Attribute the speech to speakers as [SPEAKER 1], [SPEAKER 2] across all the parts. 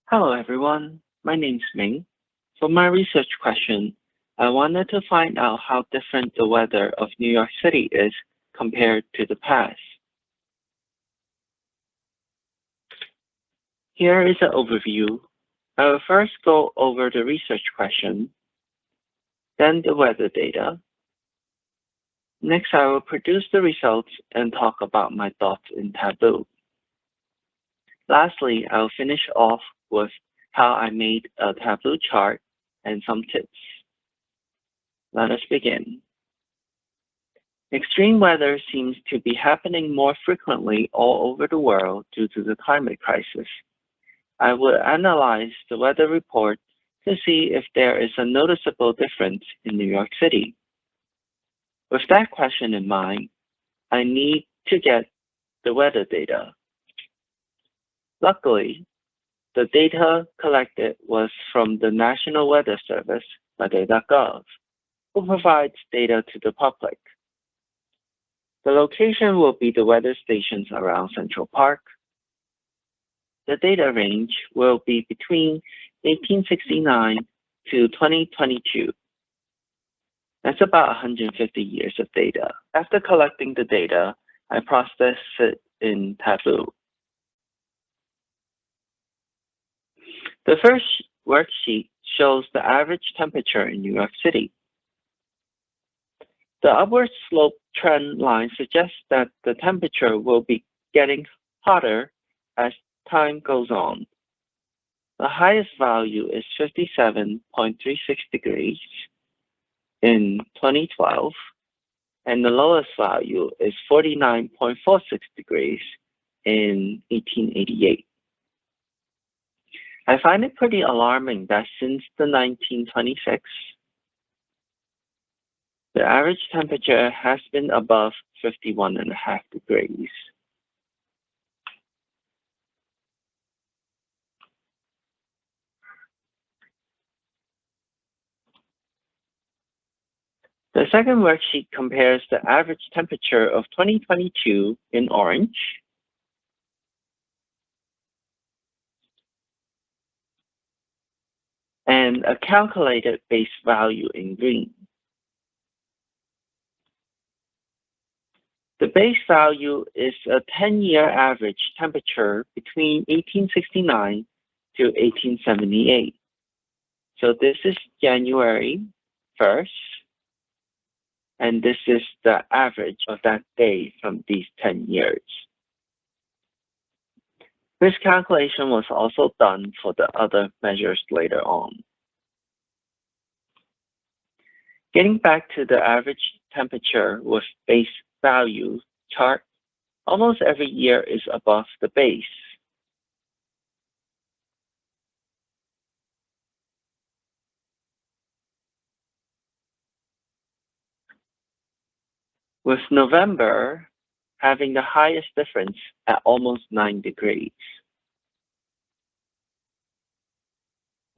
[SPEAKER 1] Hello everyone, my name's Ming. For my research question, I wanted to find out how different the weather of New York City is compared to the past. Here is an overview. I will first go over the research question, then the weather data. Next, I will produce the results and talk about my thoughts in Tableau. Lastly, I'll finish off with how I made a Tableau chart and some tips. Let us begin. Extreme weather seems to be happening more frequently all over the world due to the climate crisis. I will analyze the weather report to see if there is a noticeable difference in New York City. With that question in mind, I need to get the weather data. Luckily, the data collected was from the National Weather Service, weather.gov, who provides data to the public. The location will be the weather stations around Central Park. The data range will be between 1869 to 2022. That's about 150 years of data. After collecting the data, I process it in Tableau. The first worksheet shows the average temperature in New York City. The upward slope trend line suggests that the temperature will be getting hotter as time goes on. The highest value is 57.36 degrees in 2012, and the lowest value is 49.46 degrees in 1888. I find it pretty alarming that since the 1926, the average temperature has been above 51.5 degrees. The second worksheet compares the average temperature of 2022 in orange and a calculated base value in green. The base value is a 10-year average temperature between 1869 to 1878. So this is January 1st, and this is the average of that day from these 10 years. This calculation was also done for the other measures later on. Getting back to the average temperature with base value chart, almost every year is above the base. With November having the highest difference at almost 9 degrees.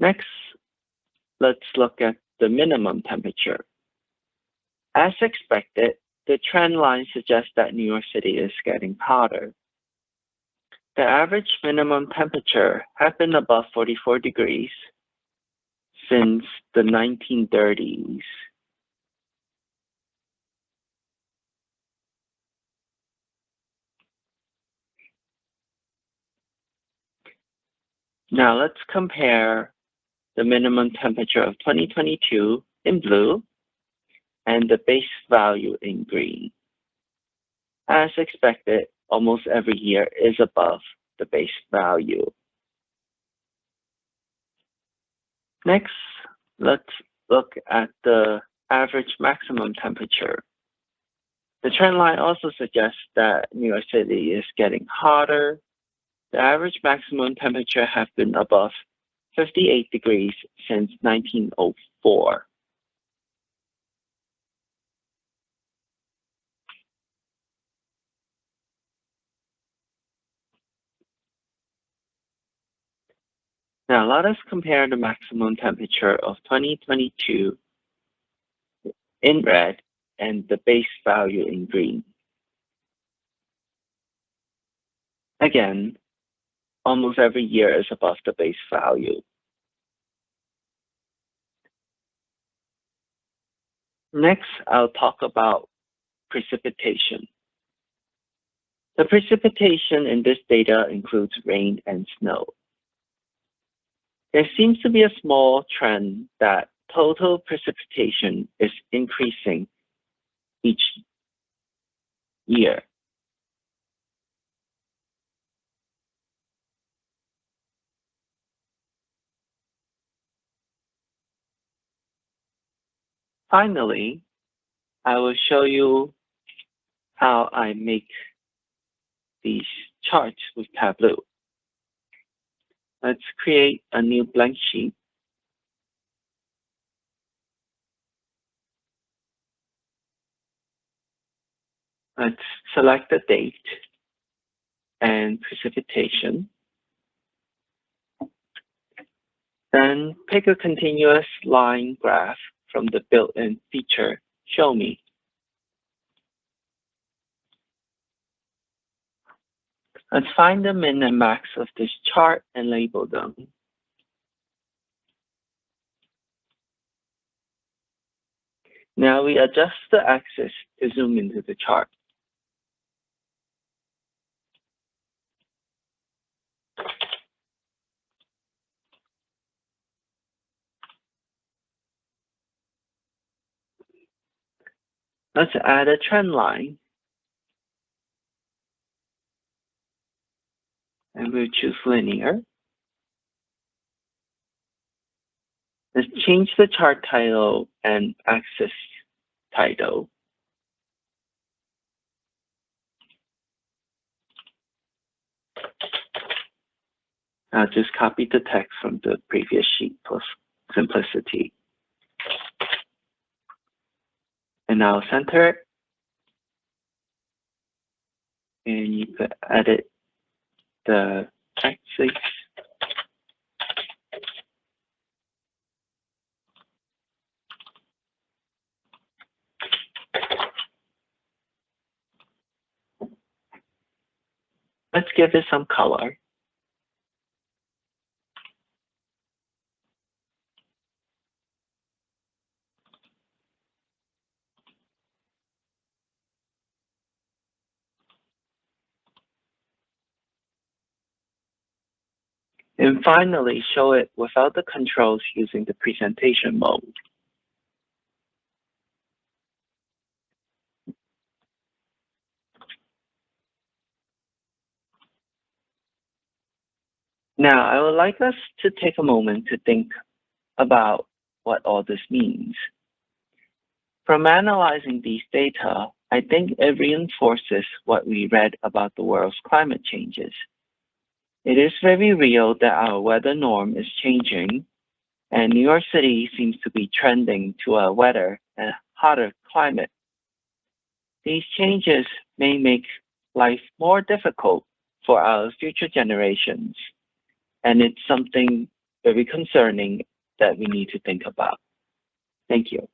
[SPEAKER 1] Next, let's look at the minimum temperature. As expected, the trend line suggests that New York City is getting hotter. The average minimum temperature has been above 44 degrees since the 1930s. Now let's compare the minimum temperature of 2022 in blue and the base value in green. As expected, almost every year is above the base value. Next, let's look at the average maximum temperature. The trend line also suggests that New York City is getting hotter. The average maximum temperature has been above 58 degrees since 1904. Now let us compare the maximum temperature of 2022 in red and the base value in green. Again, almost every year is above the base value. Next, I'll talk about precipitation. The precipitation in this data includes rain and snow. There seems to be a small trend that total precipitation is increasing each year. Finally, I will show you how I make these charts with Tableau. Let's create a new blank sheet. Let's select the date and precipitation. Then pick a continuous line graph from the built-in feature, Show Me. Let's find the min and max of this chart and label them. Now we adjust the axis to zoom into the chart. Let's add a trend line. And we'll choose linear. Let's change the chart title and axis title. I'll just copy the text from the previous sheet for simplicity. And I'll center it. And you could edit the axis. Let's give it some color. And finally, show it without the controls using the presentation mode. Now, I would like us to take a moment to think about what all this means. From analyzing these data, I think it reinforces what we read about the world's climate changes. It is very real that our weather norm is changing, and New York City seems to be trending to a wetter and hotter climate. These changes may make life more difficult for our future generations, and it's something very concerning that we need to think about. Thank you.